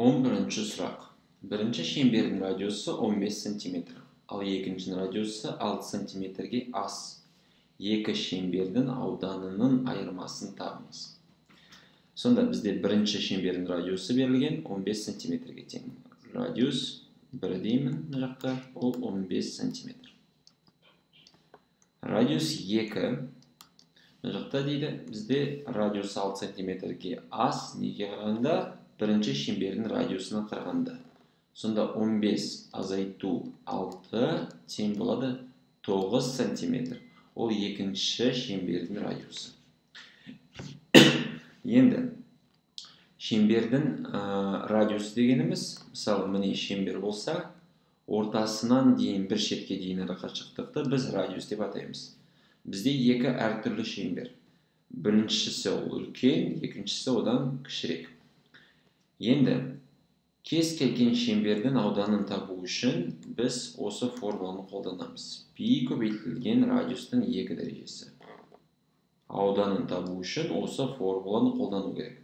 11-ші сұрақ. Бірінші шеңбердің радиусы 15 см, ал екіншінің радиусы 6 см-ге аз. Екі шеңбердің ауданының айырмасын табыңыз. Сонда бізде бірінші шеңбердің радиусы берілген 15 см-ге тең. Радиус 1 деймін, мына жақта ол 15 см. Радиус 2, мына жақта дейді, бізде радиус 6 см-ге аз, неге қарағанда бірінші шеңбердің радиусына қарағанда. Сонда 15 азайту 6 тең болады 9 см. Ол екінші шеңбердің радиусы. Енді шеңбердің радиусы дегеніміз, мысалы міне шеңбер болса, ортасынан дейін бір шетке дейін қашықтықты біз радиус деп атаймыз. Бізде екі әртүрлі шеңбер. Біріншісі ол үлкен, екіншісі одан кішірек. Енді кез келген шеңбердің ауданын табу үшін біз осы формуланы қолданамыз. Пи көбейтілген радиустың 2 дәрежесі. Ауданын табу үшін осы формуланы қолдану керек.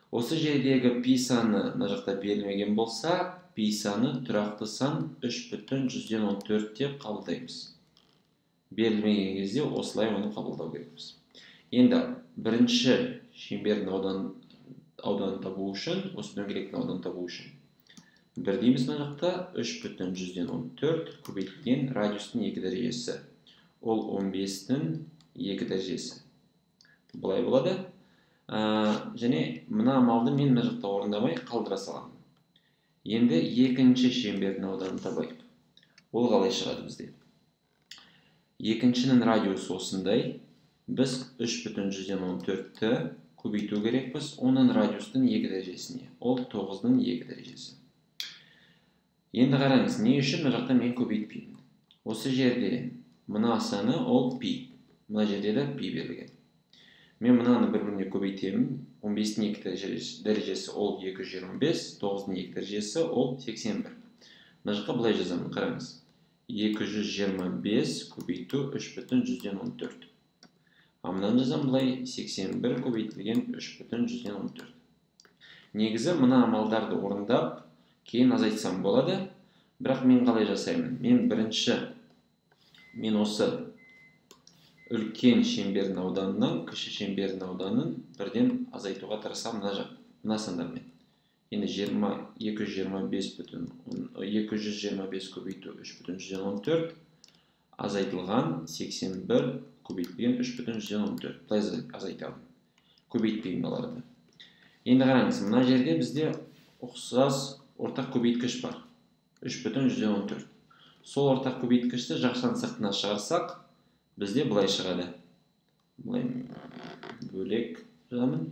Осы жердегі пи саны мына жақта берілмеген болса, пи саны тұрақты сан 3,14 деп қабылдаймыз. Берілмеген кезде осылай оны қабылдау керекпіз. Енді бірінші шеңбердің ауданын табу үшін, осы дөңгелектің ауданын табу үшін, бір дейміз мына жақта 3,14 көбейтілген радиустың 2 дәрежесі. Ол 15-тің 2 дәрежесі. Бұлай болады. Және мына амалды мен мына жақта орындамай қалдыра саламын. Енді екінші шеңбердің ауданын табайық. Ол қалай шығады бізде? Екіншінің радиусы осындай. Біз 3,14-ті көбейту керекпіз оның радиустың 2 дәрежесіне. Ол 9-ның 2 дәрежесі. Енді қараңыз, не үшін мына жақта мен көбейтпеймін? Осы жерде мына саны ол пи. Мына жерде де пи берілген. Мен мынаны бір-біріне көбейтемін. 15-дің 2 дәрежесі ол 225, 9-ның 2 дәрежесі ол 81. Мына жаққа бұлай жазамын, қараңыз. 225 көбейту 3,14. Амынан жазам бұлай 81 көбейтілген 3,14. Негізі мына амалдарды орындап, кейін азайтсам болады. Бірақ мен қалай жасаймын? Мен осы үлкен шеңбердің ауданынан, кіші шеңбердің ауданын бірден азайтуға тырысам мына сандармен. Енді 225 көбейту 3,14 азайтылған 81 көбейтілген 3,14. Бұлай азайтамын. Көбейтпеймін оларды. Енді қараңыз, мына жерде бізде ұқсас ортақ көбейткіш бар. 3,14. Сол ортақ көбейткішті жақшаның сыртына шығарсақ, бізде бұлай шығады. Бұлай бөлек жазамын.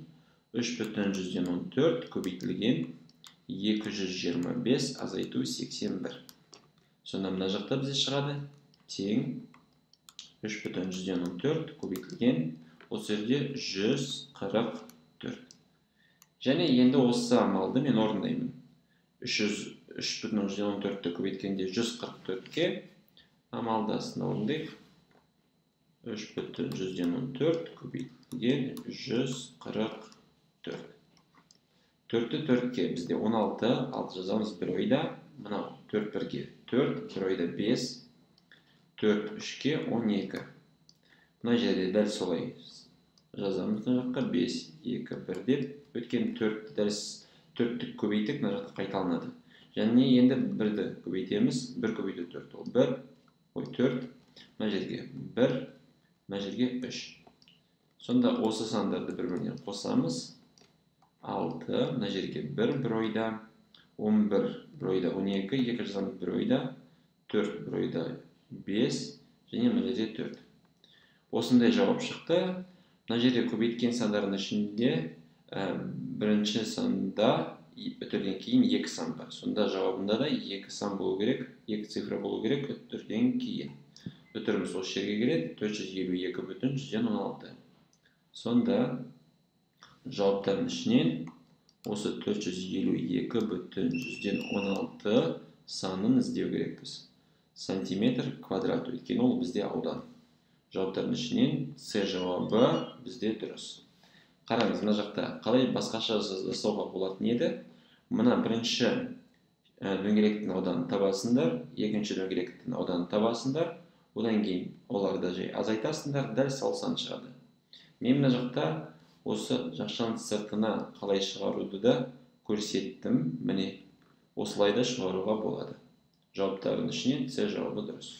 3,14 көбейтілген 225 азайту 81. Сонда мына жақта бізде шығады. Тең 3,14 көбейтілген осы жерде 144. Және енді осы амалды мен орындаймын. 3,14-ті көбейткенде 144-ке амалдасын орындайық. 3,14 көбейтілген 144. 4-ті 4-ке бізде 16, 6 жазамыз бір ойда. Мынау 4 бірге 4, бір ойда 5, 4 3-ке 12. Мына жерде дәл солай жазамыз мына жаққа 5, 2, 1 деп. Өткен 4-тік көбейтік мына жақта қайталанады. Және енді 1-ді көбейтеміз. 1 көбейту 4 ол 4. Мына жерге 1, мына жерге 3. Сонда осы сандарды бір-біріне қосамыз. 6, мына жерге 1, бір ойда. 11, бір ойда 12, 2 жазамыз бір ойда. 4, бір ойда 5, және мына жерде 4. Осындай жауап шықты. Мына жерде көбейткен сандардың ішінде бірінші санда өтірден кейін 2 сан бар. Сонда жауабында да 2 сан болу керек, 2 цифра болу керек өтірден кейін. Өтіріміз осы жерге келеді, 452,116. Сонда жауаптардың ішінен осы 452,116 санын іздеу керекпіз. Сантиметр квадрат, өйткені ол бізде аудан. Жауаптардың ішінен С жауабы бізде дұрыс. Қараңыз, мына жақта қалай басқаша жасауға болатын еді? Мына бірінші дөңгелектің ауданын табасыңдар, екінші дөңгелектің ауданын табасыңдар, одан кейін оларды жай азайтасыңдар, дәл салсан шығады. Мен мына жақта осы жақшаның сыртына қалай шығаруды да көрсеттім. Міне, осылай да шығаруға болады. Жауаптардың ішінен С жауабы дұрыс.